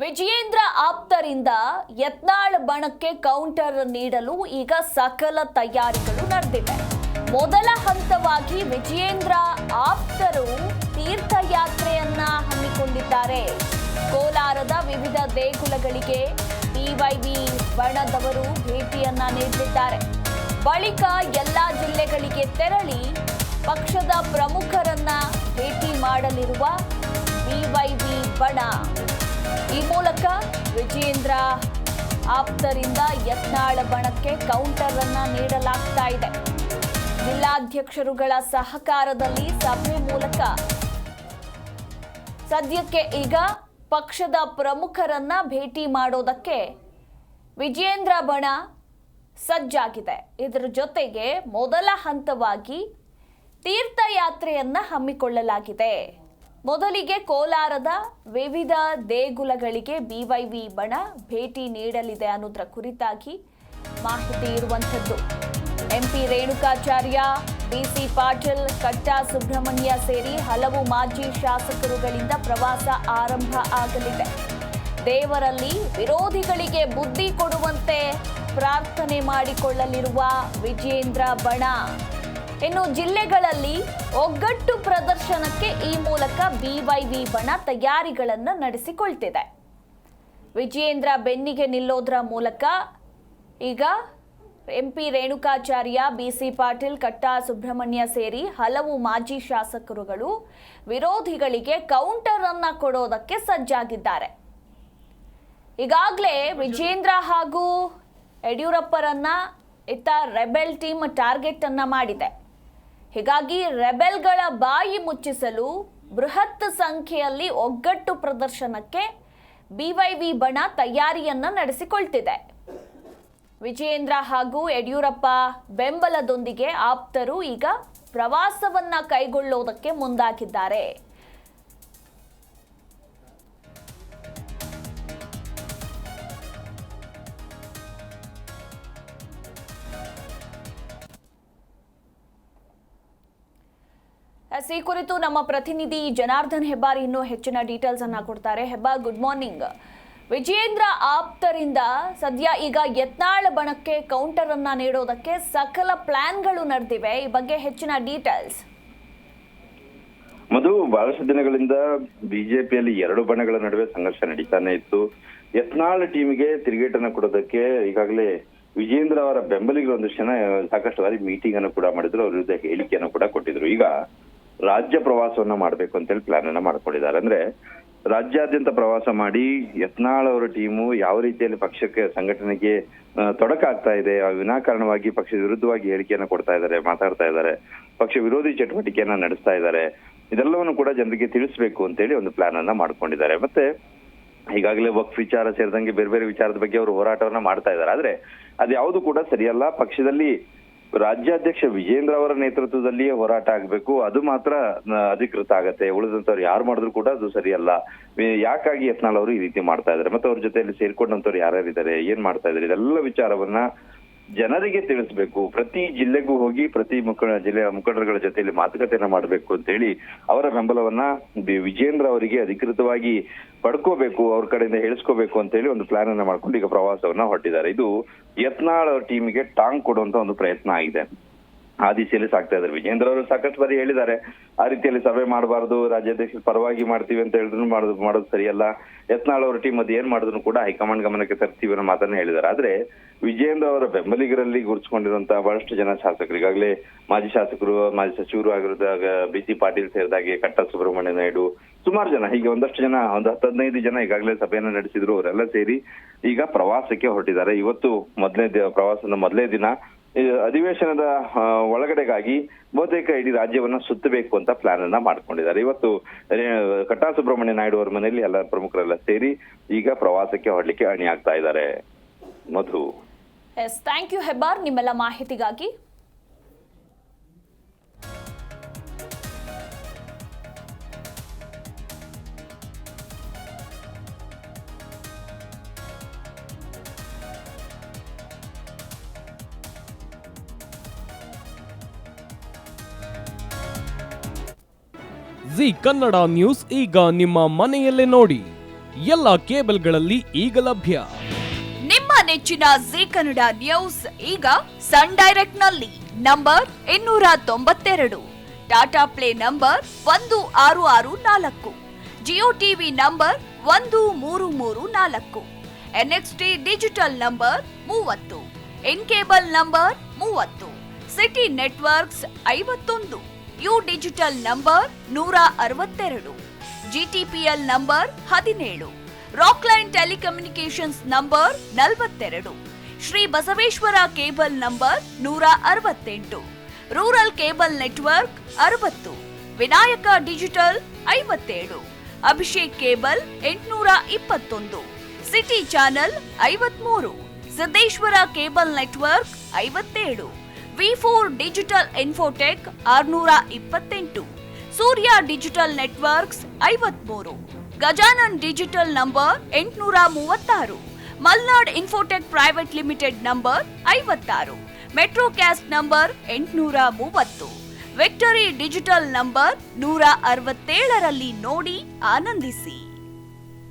Vijayendra ಆಪ್ತರಿಂದ Yatnal ಬಣಕ್ಕೆ counter ನೀಡಲು ಈಗ ಸಕಲ ತಯಾರಿಗಳು ನಡೆದಿವೆ. ಮೊದಲ ಹಂತವಾಗಿ ವಿಜಯೇಂದ್ರ ಆಪ್ತರು ತೀರ್ಥಯಾತ್ರೆಯನ್ನ ಹಮ್ಮಿಕೊಂಡಿದ್ದಾರೆ. ಕೋಲಾರದ ವಿವಿಧ ದೇಗುಲಗಳಿಗೆ ಬಿವೈವಿ ಬಣದವರು ಭೇಟಿಯನ್ನ ನೀಡಲಿದ್ದಾರೆ. ಬಳಿಕ ಎಲ್ಲಾ ಜಿಲ್ಲೆಗಳಿಗೆ ತೆರಳಿ ಪಕ್ಷದ ಪ್ರಮುಖರನ್ನ ಭೇಟಿ ಮಾಡಲಿರುವ ಬಿವೈವಿ ಬಣ ಈ ಮೂಲಕ ವಿಜಯೇಂದ್ರ ಆಪ್ತರಿಂದ ಯತ್ನಾಳ್ ಬಣಕ್ಕೆ ಕೌಂಟರ್ ಅನ್ನ ನೀಡಲಾಗ್ತಾ ಇದೆ. ಜಿಲ್ಲಾಧ್ಯಕ್ಷರುಗಳ ಸಹಕಾರದಲ್ಲಿ ಸಭೆ ಮೂಲಕ ಸದ್ಯಕ್ಕೆ ಈಗ ಪಕ್ಷದ ಪ್ರಮುಖರನ್ನ ಭೇಟಿ ಮಾಡೋದಕ್ಕೆ ವಿಜಯೇಂದ್ರ ಬಣ ಸಜ್ಜಾಗಿದೆ. ಇದರ ಜೊತೆಗೆ ಮೊದಲ ಹಂತವಾಗಿ ತೀರ್ಥಯಾತ್ರೆಯನ್ನ ಹಮ್ಮಿಕೊಳ್ಳಲಾಗಿದೆ. ಮೊದಲಿಗೆ ಕೋಲಾರದ ವಿವಿಧ ದೇಗುಲಗಳಿಗೆ ಬಿವೈವಿ ಬಣ ಭೇಟಿ ನೀಡಲಿದೆ ಅನ್ನೋದರ ಕುರಿತಾಗಿ ಮಾಹಿತಿ ಇರುವಂಥದ್ದು. ಎಂಪಿ ರೇಣುಕಾಚಾರ್ಯ, ಬಿಸಿ ಪಾಟೀಲ್, ಕಟ್ಟಾ ಸುಬ್ರಹ್ಮಣ್ಯ ಸೇರಿ ಹಲವು ಮಾಜಿ ಶಾಸಕರುಗಳಿಂದ ಪ್ರವಾಸ ಆರಂಭ ಆಗಲಿದೆ. ದೇವರಲ್ಲಿ ವಿರೋಧಿಗಳಿಗೆ ಬುದ್ಧಿ ಕೊಡುವಂತೆ ಪ್ರಾರ್ಥನೆ ಮಾಡಿಕೊಳ್ಳಲಿರುವ ವಿಜಯೇಂದ್ರ ಬಣ ಇನ್ನು ಜಿಲ್ಲೆಗಳಲ್ಲಿ ಒಗ್ಗಟ್ಟು ಪ್ರದರ್ಶನಕ್ಕೆ ಈ ಮೂಲಕ ಬಿವೈವಿ ಬಣ ತಯಾರಿಗಳನ್ನು ನಡೆಸಿಕೊಳ್ತಿದೆ. ವಿಜಯೇಂದ್ರ ಬೆನ್ನಿಗೆ ನಿಲ್ಲೋದ್ರ ಮೂಲಕ ಈಗ ಎಂಪಿ ರೇಣುಕಾಚಾರ್ಯ, ಬಿಸಿ ಪಾಟೀಲ್, ಕಟ್ಟಾ ಸುಬ್ರಹ್ಮಣ್ಯ ಸೇರಿ ಹಲವು ಮಾಜಿ ಶಾಸಕರುಗಳು ವಿರೋಧಿಗಳಿಗೆ ಕೌಂಟರ್ ಅನ್ನ ಕೊಡೋದಕ್ಕೆ ಸಜ್ಜಾಗಿದ್ದಾರೆ. ಈಗಾಗಲೇ ವಿಜಯೇಂದ್ರ ಹಾಗೂ ಯಡಿಯೂರಪ್ಪರನ್ನ ಇತ್ತ ರೆಬೆಲ್ ಟೀಮ್ ಟಾರ್ಗೆಟ್ ಅನ್ನ ಮಾಡಿದೆ. ಹೀಗಾಗಿ ರೆಬೆಲ್ಗಳ ಬಾಯಿ ಮುಚ್ಚಿಸಲು ಬೃಹತ್ ಸಂಖ್ಯೆಯಲ್ಲಿ ಒಗ್ಗಟ್ಟು ಪ್ರದರ್ಶನಕ್ಕೆ ಬಿವೈವಿ ಬಣ ತಯಾರಿಯನ್ನ ನಡೆಸಿಕೊಳ್ತಿದೆ. ವಿಜಯೇಂದ್ರ ಹಾಗೂ ಯಡಿಯೂರಪ್ಪ ಬೆಂಬಲದೊಂದಿಗೆ ಆಪ್ತರು ಈಗ ಪ್ರವಾಸವನ್ನ ಕೈಗೊಳ್ಳೋದಕ್ಕೆ ಮುಂದಾಗಿದ್ದಾರೆ. ಈ ಕುರಿತು ನಮ್ಮ ಪ್ರತಿನಿಧಿ ಜನಾರ್ದನ್ ಹೆಬ್ಬಾರ್ ಇನ್ನೂ ಹೆಚ್ಚಿನ ಡೀಟೇಲ್ಸ್ ಅನ್ನ ಕೊಡ್ತಾರೆ. Hebbar, good morning. ವಿಜಯೇಂದ್ರ ಆಪ್ತರಿಂದ ಸದ್ಯ ಈಗ ಯತ್ನಾಳ್ ಬಣಕ್ಕೆ ಕೌಂಟರ್ ಅನ್ನ ನೀಡೋದಕ್ಕೆ ಸಕಲ ಪ್ಲಾನ್ಗಳು ನಡೆದಿವೆ. ಈ ಬಗ್ಗೆ ಹೆಚ್ಚಿನ ಡೀಟೇಲ್ಸ್. ಮಧು, ಬಹಳಷ್ಟು ದಿನಗಳಿಂದ ಬಿಜೆಪಿಯಲ್ಲಿ ಎರಡು ಬಣಗಳ ನಡುವೆ ಸಂಘರ್ಷ ನಡೀತಾನೆ ಇತ್ತು. ಯತ್ನಾಳ್ ಟೀಮ್ಗೆ ತಿರುಗೇಟನ್ನು ಕೊಡೋದಕ್ಕೆ ಈಗಾಗಲೇ ವಿಜಯೇಂದ್ರ ಅವರ ಬೆಂಬಲಿಗರು ಒಂದಷ್ಟು ಜನ ಸಾಕಷ್ಟು ಬಾರಿ ಮೀಟಿಂಗ್ ಅನ್ನು ಕೂಡ ಮಾಡಿದ್ರು, ಅವ್ರ ವಿರುದ್ಧ ಹೇಳಿಕೆಯನ್ನು ಕೂಡ ಕೊಟ್ಟಿದ್ರು. ಈಗ ರಾಜ್ಯ ಪ್ರವಾಸವನ್ನ ಮಾಡ್ಬೇಕು ಅಂತೇಳಿ ಪ್ಲಾನ್ ಅನ್ನ ಮಾಡ್ಕೊಂಡಿದ್ದಾರೆ. ಅಂದ್ರೆ ರಾಜ್ಯಾದ್ಯಂತ ಪ್ರವಾಸ ಮಾಡಿ ಯತ್ನಾಳ್ ಅವರ ಟೀಮು ಯಾವ ರೀತಿಯಲ್ಲಿ ಪಕ್ಷಕ್ಕೆ ಸಂಘಟನೆಗೆ ತೊಡಕಾಗ್ತಾ ಇದೆ, ವಿನಾಕಾರಣವಾಗಿ ಪಕ್ಷದ ವಿರುದ್ಧವಾಗಿ ಹೇಳಿಕೆಯನ್ನು ಕೊಡ್ತಾ ಇದ್ದಾರೆ, ಮಾತಾಡ್ತಾ ಇದ್ದಾರೆ, ಪಕ್ಷ ವಿರೋಧಿ ಚಟುವಟಿಕೆಯನ್ನ ನಡೆಸ್ತಾ ಇದ್ದಾರೆ, ಇದೆಲ್ಲವನ್ನು ಕೂಡ ಜನರಿಗೆ ತಿಳಿಸ್ಬೇಕು ಅಂತೇಳಿ ಒಂದು ಪ್ಲಾನ್ ಅನ್ನ ಮಾಡ್ಕೊಂಡಿದ್ದಾರೆ. ಮತ್ತೆ ಈಗಾಗಲೇ ವಕ್ಫ್ ವಿಚಾರ ಸೇರಿದಂಗೆ ಬೇರೆ ಬೇರೆ ವಿಚಾರದ ಬಗ್ಗೆ ಅವರು ಹೋರಾಟವನ್ನ ಮಾಡ್ತಾ ಇದ್ದಾರೆ. ಆದ್ರೆ ಅದ್ಯಾವುದು ಕೂಡ ಸರಿಯಲ್ಲ. ಪಕ್ಷದಲ್ಲಿ ರಾಜ್ಯಾಧ್ಯಕ್ಷ ವಿಜಯೇಂದ್ರ ಅವರ ನೇತೃತ್ವದಲ್ಲಿಯೇ ಹೋರಾಟ ಆಗ್ಬೇಕು, ಅದು ಮಾತ್ರ ಅಧಿಕೃತ ಆಗತ್ತೆ. ಉಳಿದಂತವ್ರು ಯಾರು ಮಾಡಿದ್ರು ಕೂಡ ಅದು ಸರಿಯಲ್ಲ. ಯಾಕಾಗಿ ಯತ್ನಾಳ್ ಅವರು ಈ ರೀತಿ ಮಾಡ್ತಾ ಇದ್ದಾರೆ, ಮತ್ತೆ ಅವ್ರ ಜೊತೆಯಲ್ಲಿ ಸೇರ್ಕೊಂಡಂತವ್ರು ಯಾರ್ಯಾರಿದ್ದಾರೆ, ಏನ್ ಮಾಡ್ತಾ ಇದ್ದಾರೆ, ಇದೆಲ್ಲ ವಿಚಾರವನ್ನ ಜನರಿಗೆ ತಿಳಿಸ್ಬೇಕು. ಪ್ರತಿ ಜಿಲ್ಲೆಗೂ ಹೋಗಿ ಪ್ರತಿ ಜಿಲ್ಲೆಯ ಮುಖಂಡರುಗಳ ಜೊತೆಯಲ್ಲಿ ಮಾತುಕತೆಯನ್ನ ಮಾಡಬೇಕು ಅಂತ ಹೇಳಿ ಅವರ ಬೆಂಬಲವನ್ನ ವಿಜಯೇಂದ್ರ ಅವರಿಗೆ ಅಧಿಕೃತವಾಗಿ ಪಡ್ಕೋಬೇಕು, ಅವ್ರ ಕಡೆಯಿಂದ ಹೇಳಿಸ್ಕೋಬೇಕು ಅಂತ ಹೇಳಿ ಒಂದು ಪ್ಲಾನ್ ಅನ್ನ ಮಾಡ್ಕೊಂಡು ಈಗ ಪ್ರವಾಸವನ್ನ ಹೊರಟಿದ್ದಾರೆ. ಇದು ಯತ್ನಾಳ್ ಟೀಮಿಗೆ ಟಾಂಗ್ ಕೊಡುವಂತ ಒಂದು ಪ್ರಯತ್ನ ಆಗಿದೆ. ಆ ದಿಸೆಯಲ್ಲಿ ಸಾಕ್ತಾ ಇದ್ದಾರೆ. ವಿಜಯೇಂದ್ರ ಅವರು ಸಾಕಷ್ಟು ಬಾರಿ ಹೇಳಿದ್ದಾರೆ, ಆ ರೀತಿಯಲ್ಲಿ ಸಭೆ ಮಾಡಬಾರ್ದು, ರಾಜ್ಯಾಧ್ಯಕ್ಷರ ಪರವಾಗಿ ಮಾಡ್ತೀವಿ ಅಂತ ಹೇಳಿದ್ರು ಮಾಡೋದು ಸರಿಯಲ್ಲ. ಯತ್ನಾಳ್ ಅವರ ಟೀಮ್ ಅದು ಏನ್ ಮಾಡಿದ್ರು ಕೂಡ ಹೈಕಮಾಂಡ್ ಗಮನಕ್ಕೆ ತರ್ತೀವಿ ಅನ್ನೋ ಮಾತನ್ನ ಹೇಳಿದ್ದಾರೆ. ಆದ್ರೆ ವಿಜಯೇಂದ್ರ ಅವರ ಬೆಂಬಲಿಗರಲ್ಲಿ ಗುರುತಿಸಿಕೊಂಡಿರುವಂತಹ ಬಹಳಷ್ಟು ಜನ ಶಾಸಕರು, ಈಗಾಗಲೇ ಮಾಜಿ ಶಾಸಕರು, ಮಾಜಿ ಸಚಿವರು ಆಗಿರುವಾಗ ಬಿಸಿ ಪಾಟೀಲ್ ಸೇರಿದಾಗೆ ಕಟ್ಟಾ ಸುಬ್ರಹ್ಮಣ್ಯ ನಾಯ್ಡು, ಸುಮಾರು ಜನ, ಹೀಗೆ ಒಂದಷ್ಟು ಜನ, ಒಂದು 10-15 ಜನ ಈಗಾಗಲೇ ಸಭೆಯನ್ನ ನಡೆಸಿದ್ರು. ಅವರೆಲ್ಲ ಸೇರಿ ಈಗ ಪ್ರವಾಸಕ್ಕೆ ಹೊರಟಿದ್ದಾರೆ. ಇವತ್ತು ಪ್ರವಾಸದ ಮೊದಲೇ ದಿನ. ಅಧಿವೇಶನದ ಒಳಗಡೆಗಾಗಿ ಬಹುತೇಕ ಇಡೀ ರಾಜ್ಯವನ್ನ ಸುತ್ತಬೇಕು ಅಂತ ಪ್ಲಾನ್ ಅನ್ನ ಮಾಡ್ಕೊಂಡಿದ್ದಾರೆ. ಇವತ್ತು ಕಟ್ಟಾ ಸುಬ್ರಹ್ಮಣ್ಯ ನಾಯ್ಡು ಅವರ ಮನೆಯಲ್ಲಿ ಎಲ್ಲ ಪ್ರಮುಖರೆಲ್ಲ ಸೇರಿ ಈಗ ಪ್ರವಾಸಕ್ಕೆ ಹೊರಡ್ಲಿಕ್ಕೆ ಅಣಿ ಆಗ್ತಾ ಇದ್ದಾರೆ. ಮಧು. ಎಸ್, ಥ್ಯಾಂಕ್ ಯು ಹೆಬ್ಬಾರ್ ನಿಮ್ಮೆಲ್ಲ ಮಾಹಿತಿಗಾಗಿ. ಜಿ ಕನ್ನಡ ನ್ಯೂಸ್ ಈಗ ನಿಮ್ಮ ಮನೆಯಲ್ಲೇ ನೋಡಿ. ಎಲ್ಲ ಕೇಬಲ್ಗಳಲ್ಲಿ ಈಗ ಲಭ್ಯ. ನಿಮ್ಮ ನೆಚ್ಚಿನ ಜೀ ಕನ್ನಡ ನ್ಯೂಸ್ ಈಗ ಸನ್ ಡೈರೆಕ್ಟ್ ನಲ್ಲಿ number 292, Tata play number 1664, Jio TV number 1334, NXT digital number 30, in cable number 30, city networks 51, U digital number 162, GTPL number 17, Rockline telecommunications number 42, Shri Basaveshwara cable number 168, rural cable network 60, Vinayaka digital 57, Abhishek cable 821, city channel 53, Siddeshwara cable network 57, V4 digital Infotech 628, Surya digital networks 53, Gajanan digital number 836, Malnad Infotech private limited number 56, Metrocast number 830, Victory Digital number 167ರಲ್ಲಿ ನೋಡಿ ಆನಂದಿಸಿ.